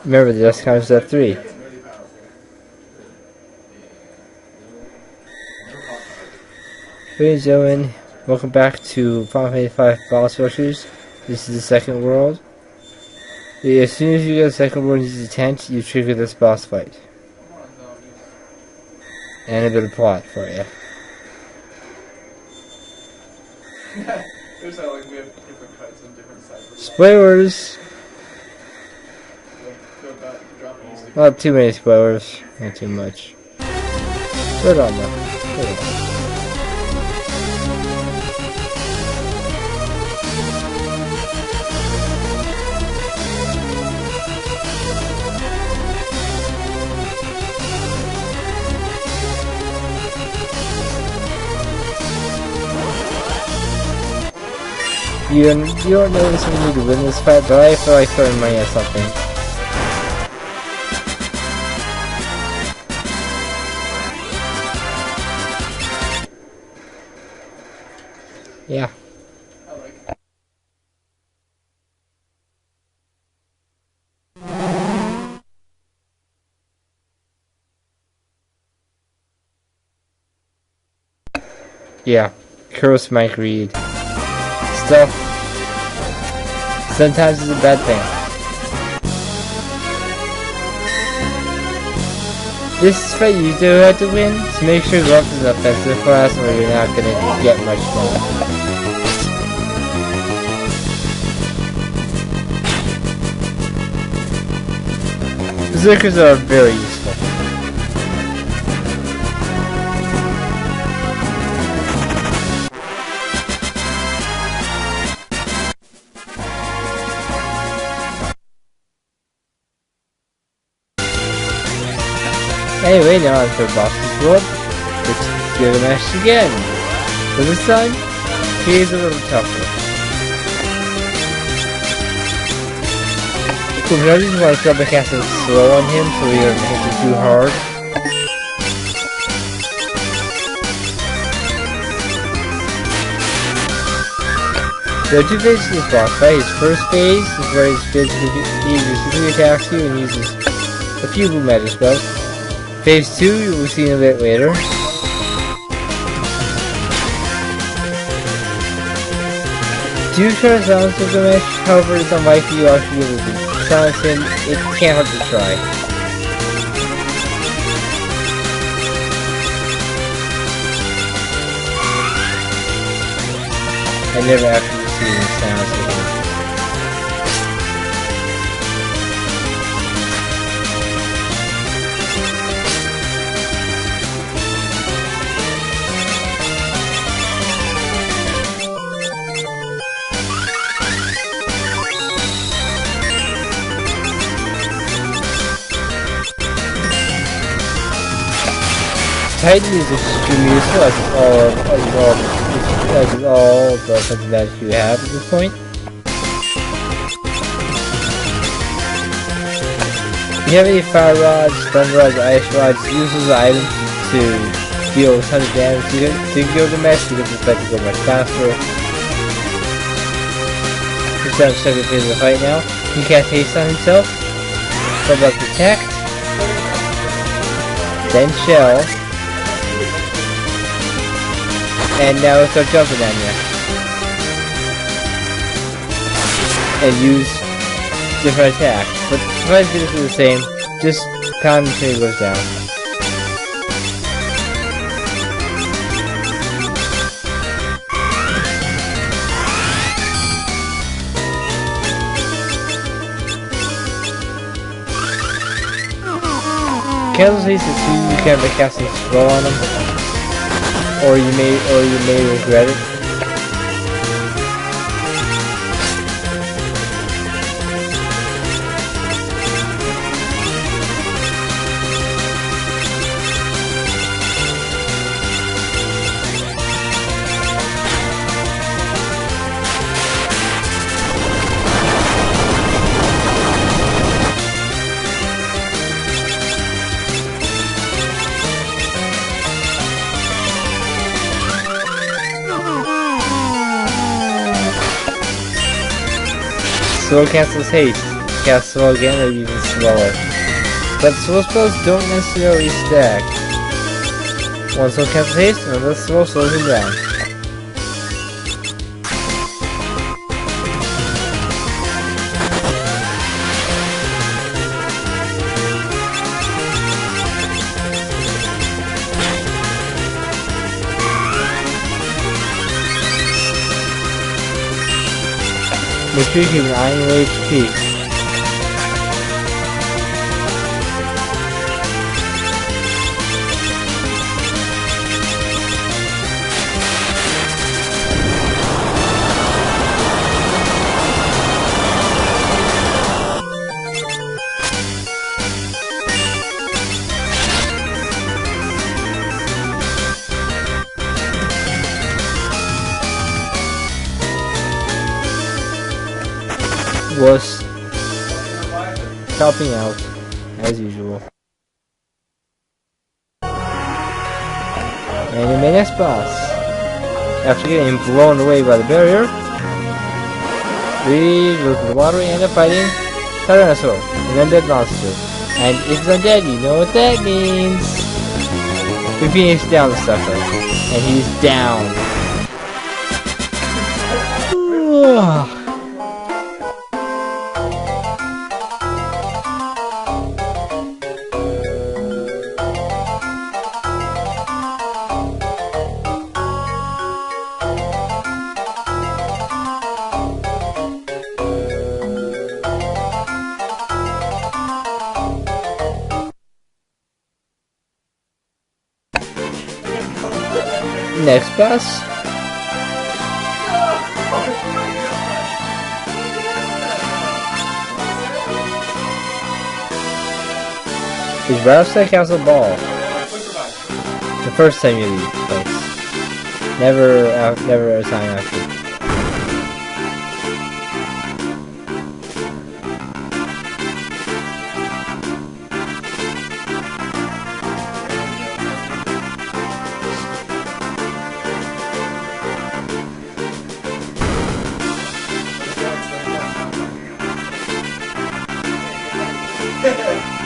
Remember, the dust counts at 3. Ladies and gentlemen, welcome back to FF5 boss rushes. This is the second world. As soon as you get the second world into the tent, you trigger this boss fight. And a bit of plot for you. There's like we have different cuts on different sides. Spoilers! Not too many spoilers, not too much. Put on though. You don't notice when you need to win this fight, but I feel like throwing money at something. Yeah. Yeah. Curse my greed. Stuff. Sometimes it's a bad thing. This fight you do have to win, so make sure you're up to the offensive class or you're not gonna get much more. Berserkers are very useful. Anyway, now on to the boss's world. Let's give it a match again. But this time, he's a little tougher. Cool, but I just want to start by casting slow on him so he doesn't hit me too hard. There are two phases to this boss fight. His first phase is where he physically attacks you and uses a few blue magic spells. Phase 2 you will see a bit later. Do try to silence the match, however it's unlikely you actually be able to silence him. It can't hurt to try. I never actually seen him silence him. Titan is extremely useful as all the offensive magic you have at this point. If you have any fire rods, thunder rods, ice rods, use those items to deal tons of damage to kill the mesh because it's like to go much faster. Just down to second phase of the fight now. He cast haste on himself. Double up protect. Then shell. And now let's start jumping on you. And use different attacks. But try to do this the same. Just count until he goes down. Candle's haste is 2, you can be casting spell on him. Or you may regret it. So cancels haste. cast slow again, or even slower. But slow spells don't necessarily stack. One slow casts haste, another slow slows him down. Make sure you keep an eye on your HP. Was helping out, as usual. And the next boss, after getting blown away by the barrier, we go to the water and end up fighting Tyrannosaur, an undead monster. And if it's undead, you know what that means. We finished down the sucker, and he's down. Next boss is right outside Castle Ball. The first time you leave, folks. Never a time after.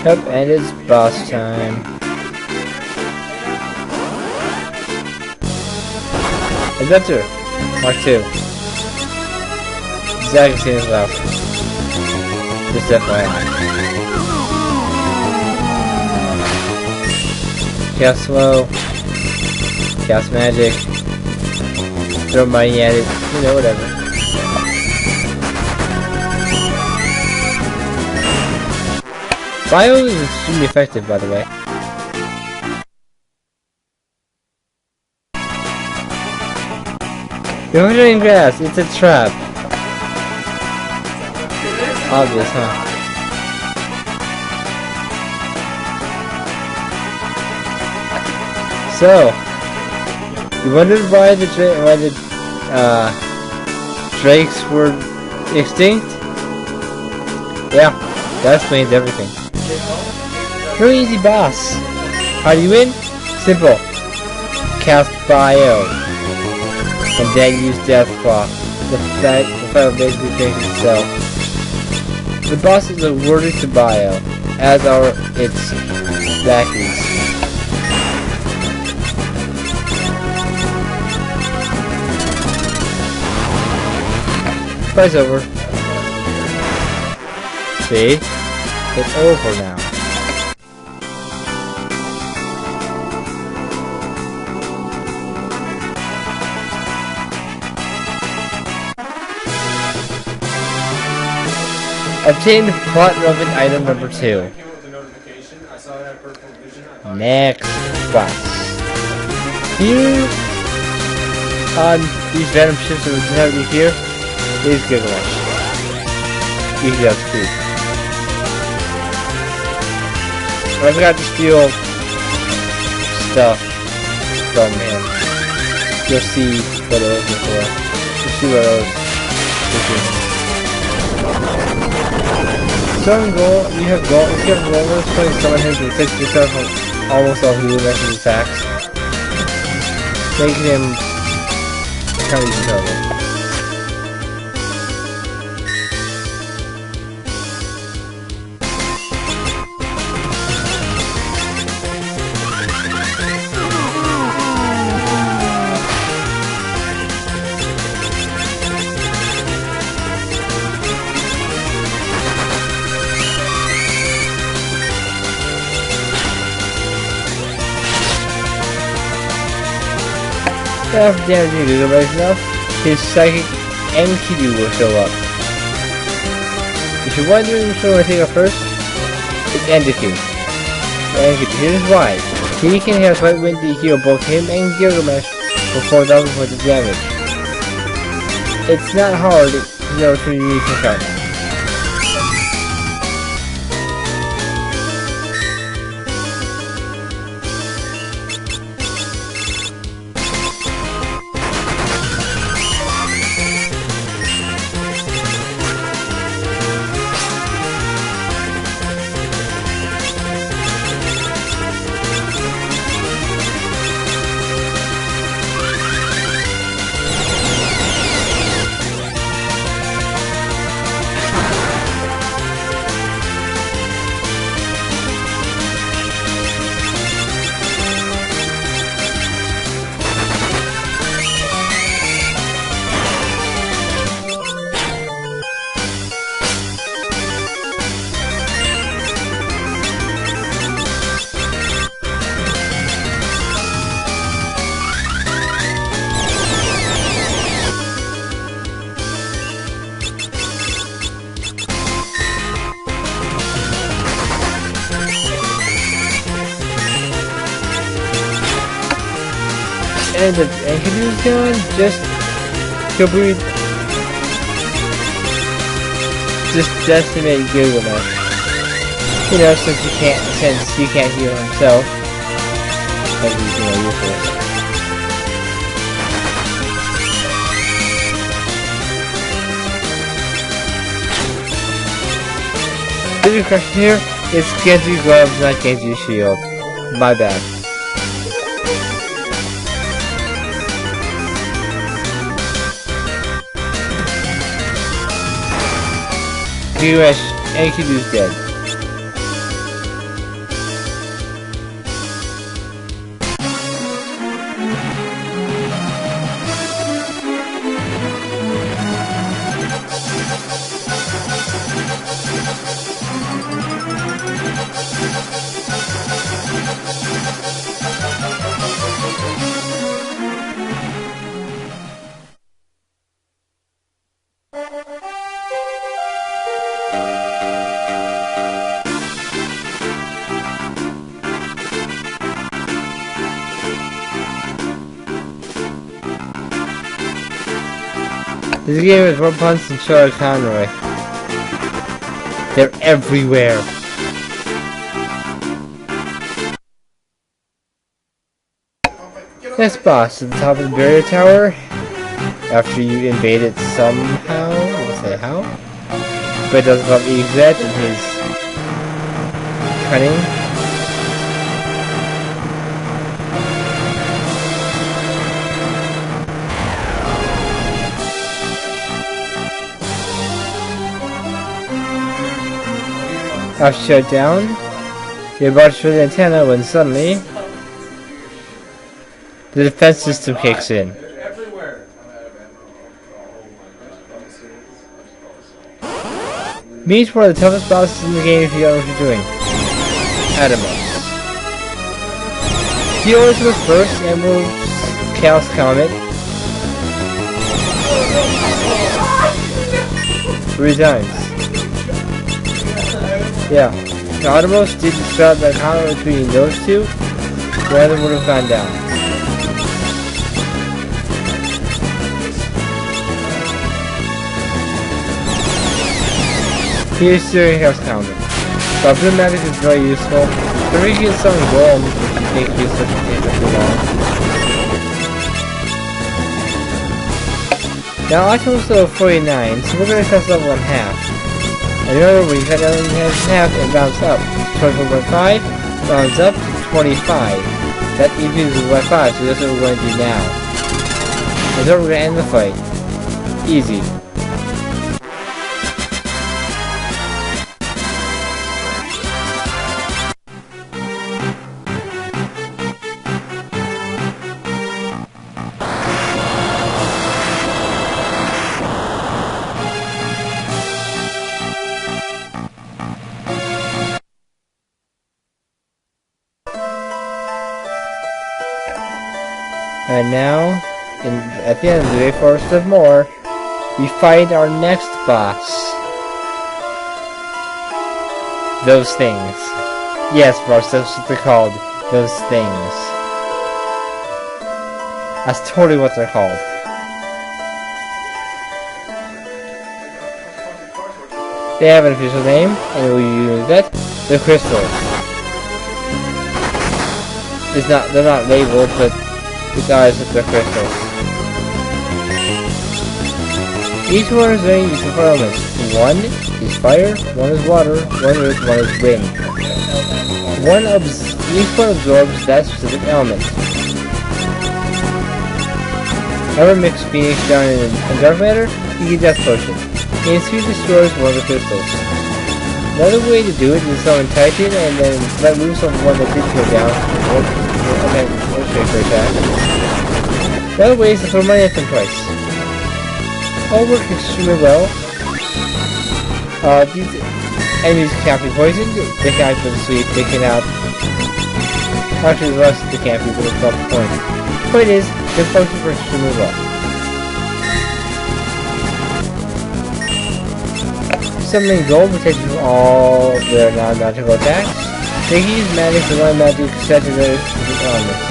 Yep, and it's boss time. Adventure Mark 2. Exactly same as last. Just FYI. Cast slow. Cast magic. Throw money at it. You know, whatever. Bio is extremely effective, by the way. You're wandering grass, it's a trap. Obvious, huh? So, you wondered why the drakes were extinct? Yeah, that explains everything. Really easy boss. How do you win? Simple. Cast Bio. And then use Death Claw. The fight will basically finish itself. The boss is awarded to Bio, as are its lackeys. Fight's over. See? It's over now. Obtained plot relevant item number 2. Next boss. Here on these random ships that we have here is Giga Lunch. Easy as food. I forgot to steal stuff from him. You'll see what it is before. You'll see what I was looking. Summon goal, you have goal. If you have goal, let's play summon him to 60% from almost all healing method attacks. Making him kind of easy trouble. After damaging Gilgamesh enough, his psychic Enkidu will show up. If you're wondering which one I take up first, it's Enkidu. Enkidu, here's why. He can have Slight Wind to heal both him and Gilgamesh for 4,000 points of damage. It's not hard to know which one you need to check out. And the Enkidu's gone, just complete, just decimate Gilgamesh. You know, since he can't heal himself, as he's, you know, useless. The question here is Genji gloves, not Genji shield. My bad. Gilgamesh, Enkidu's dead. This game is one punch and Charlotte Conroy. They're everywhere. Next boss at the top of the barrier tower. After you invade it somehow, we'll say how. But it doesn't come exact in his cunning. I've shut down. You're about to show the antenna when suddenly the defense system kicks in. Meet one of the toughest bosses in the game if you don't know what you're doing. Adamos. He always goes first and moves Chaos Comet 3 times. Yeah, if Adamos didn't start that combat between those two, one of them would have gone down. Here's Steering Chaos Comet. So Blue Magic is very useful. But we can get some gold if you think use such a thing for too long. Now Octopus level 49, so we're going to test level in half. And remember, when you cut down in half, it bounces up. 24.5, bounces up to 25. That equals 1.5, so that's what we're going to do now. And then we're going to end the fight. Easy. And now, And at the end of the day, first of more, we find our next boss. Those things. Yes, boss, that's what they're called. Those things. That's totally what they're called. They have an official name, and we use that. The crystals. They're not labeled, but it's ours with the crystals. Each one is very useful for elements. One is fire, one is water, one is earth, one is wind. Each one absorbs that specific element. Ever mix Phoenix down in dark matter, you get Death Potion. It instantly destroys one of the crystals. Another way to do it is summon Titan and then let loose on one that did go down. Okay, we'll show you for attack. Another way is to throw my infant twice. All work extremely well. These enemies can't be poisoned, they can't go to sleep, they cannot... Actually, the rest they can't be, but it's not the point. The point is, they function for extremely well. Summoning gold protects you from all their non-magical attacks. They can use magic and non-magic set to their specific elements.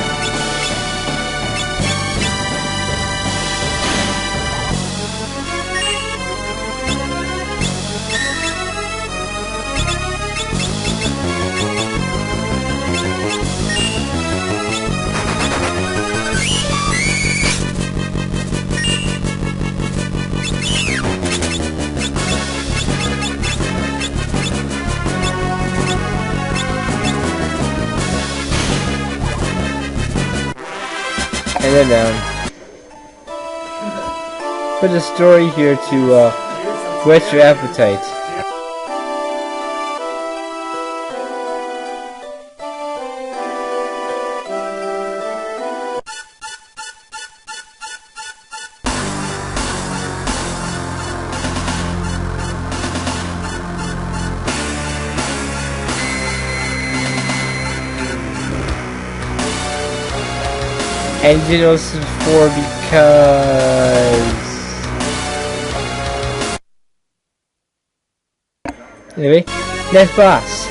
And then down. Put a story here to whet your appetite. Engine was for because... Anyway, next boss.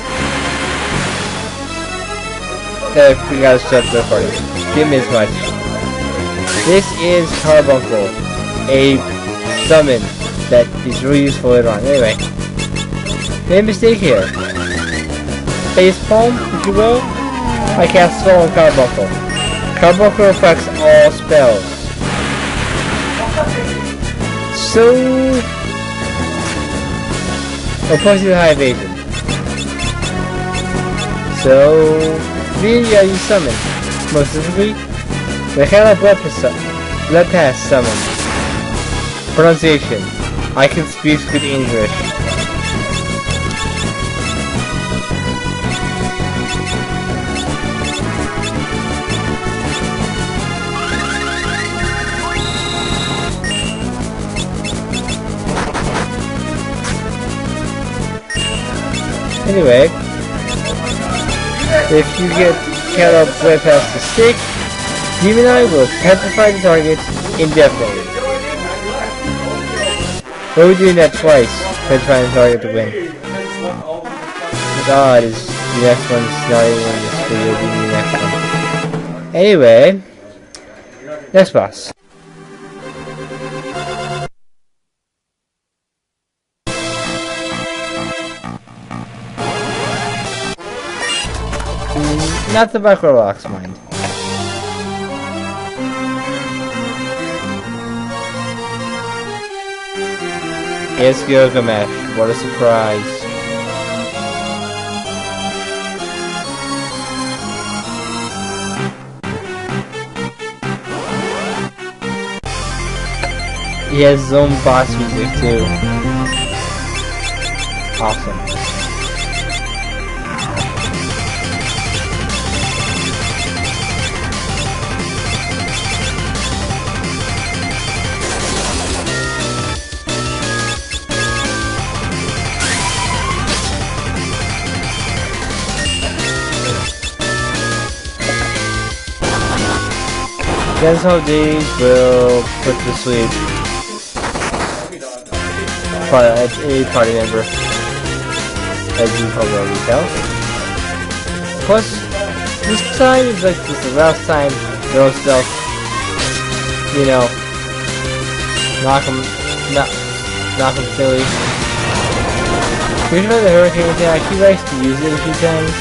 We gotta start the party. Give me as much. This is Carbuncle, a summon that is really useful later on. Anyway, made a mistake here. Facepalm, if you will. I cast Soul on Carbuncle. Carbuncle affects all spells. So... Opposed to high evasion. So... Really, you summon. Most specifically, the kind of blood pass summon. Pronunciation. I can speak good English. Anyway, if you get Cattle way past the stick, Demon Eye will petrify the target indefinitely. But we're doing that twice, petrifying the target to win. God, is the next one's not even in this video, the next one. Anyway, next boss. Not the Microlox mind. It's Gilgamesh. What a surprise. He has his own boss music too. Awesome. That's how days will put to sleep a party member, as you probably already tell. Plus, this time is like just the last time those stuff, you know, knock them silly. Here's why the hurricane attack, he likes to use it a few times.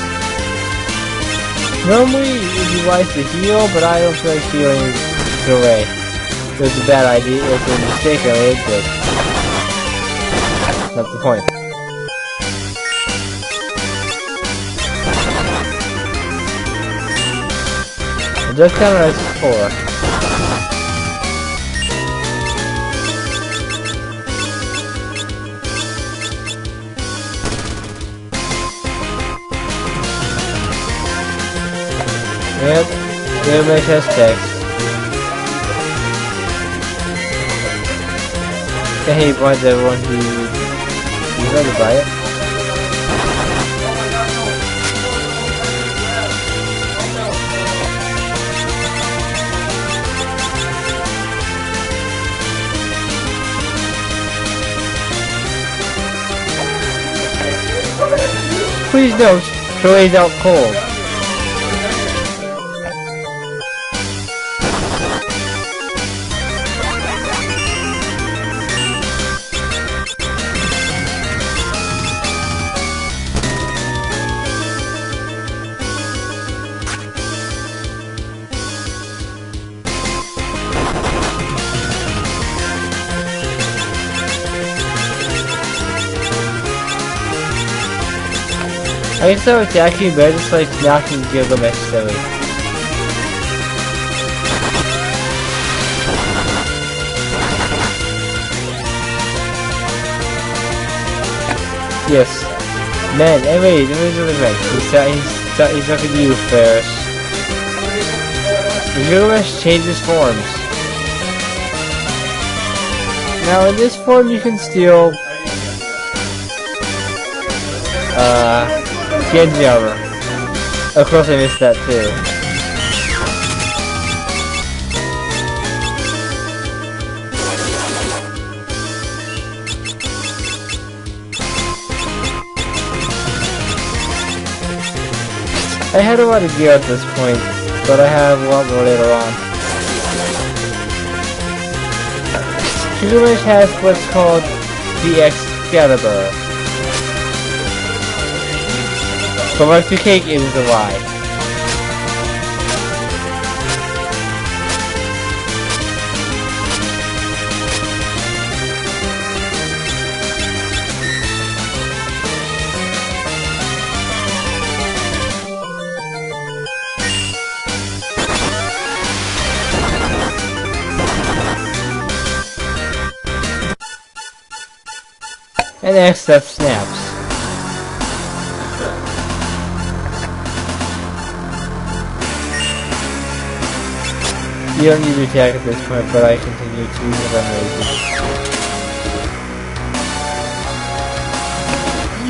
Normally, it'd be wise to heal, but I don't feel like healing it away. It was a bad idea, it was a mistake I made, but that's the point. I just counted as 4. Yep, they'll make us text. I hate points everyone who's ready to buy it. Please note, Troy's out cold. I guess I was actually better just like knocking Gilgamesh silly. Yes. Man, anyways, he's looking at you, Ferris. Gilgamesh changes forms. Now in this form you can steal Genji armor. Of course I missed that too. I had a lot of gear at this point, but I have a lot more later on. Gilgamesh has what's called the Excalibur. But my cake is a lie. And next step snaps. You don't need to attack at this point, but I continue to because I'm lazy.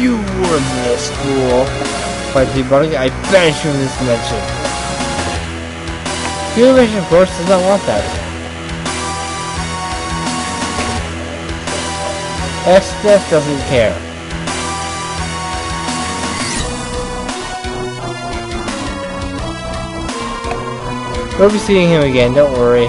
You wormless fool! By debugging, I banish you from this dimension. Gilgamesh, of course, does not want that. X-Death doesn't care. We'll be seeing him again, don't worry.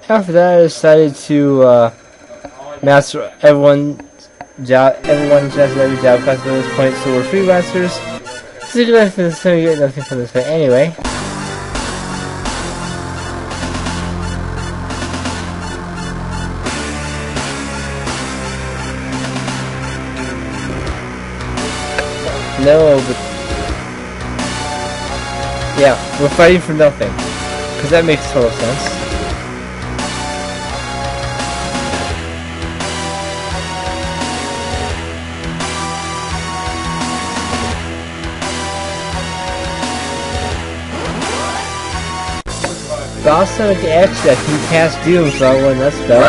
After that, I decided to master everyone's job every job class at this point, so we're freelancers. So you guys get nothing from this fight anyway. No, but yeah, we're fighting for nothing, because that makes total sense. also with the X that can cast Doom, so I won that spell.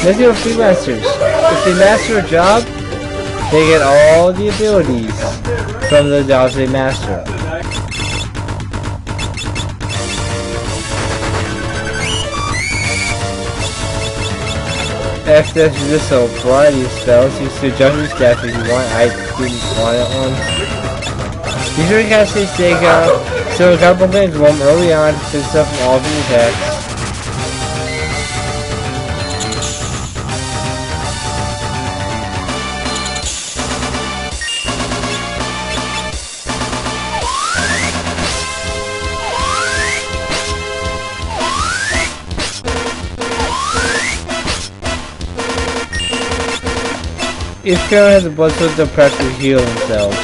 Let's do free masters. If they master a job, they get all the abilities from the jobs they master. After this, a variety of spells. Use to adjust your stats if you want. I didn't want it one. Be sure to cast a stake so a couple things won't early on to fix up all of your attacks. Each character has a blood source to practically heal themselves.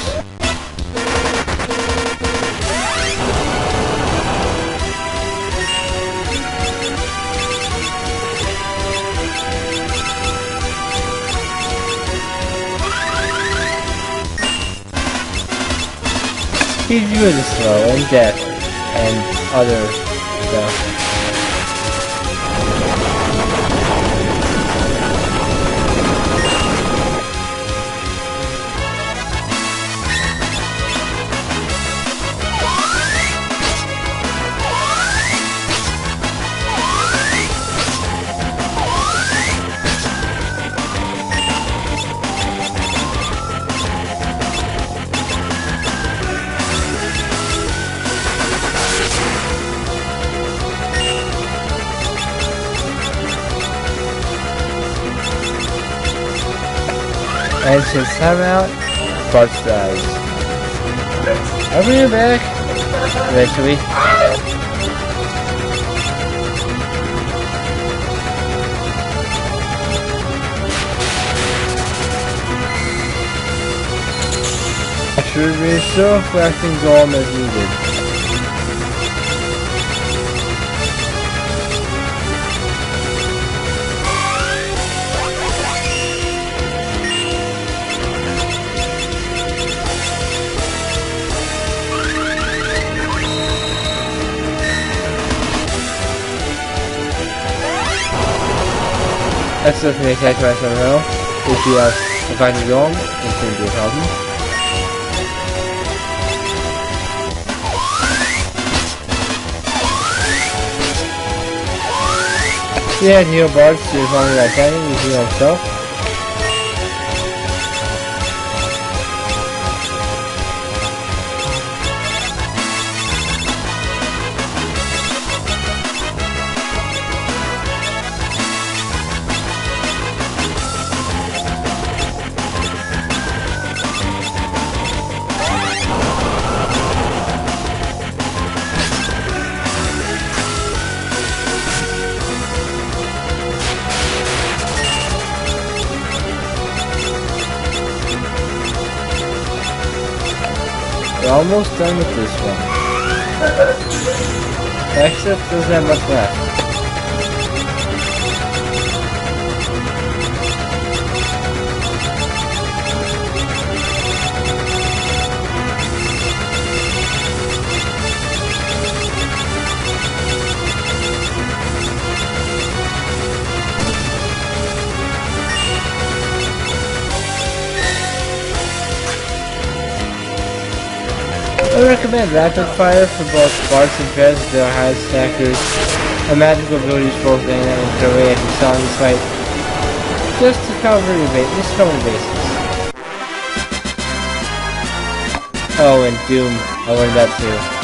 He's really slow and death and other stuff. And since timeout, Sparks dies. I'll bring her back eventually. I should restore flashing golem as needed. That's just me attack right now. If you have a fighting golem, it shouldn't be a problem. Yeah, heal bards to as long as I can, you heal himself. We're almost done with this one. Except doesn't have much left. I recommend Rapid Fire for both Bards and Fez, their highest stackers, and magical abilities both in and Terrain as you saw in this fight. Just to cover your bases. Oh, and Doom, I learned that too.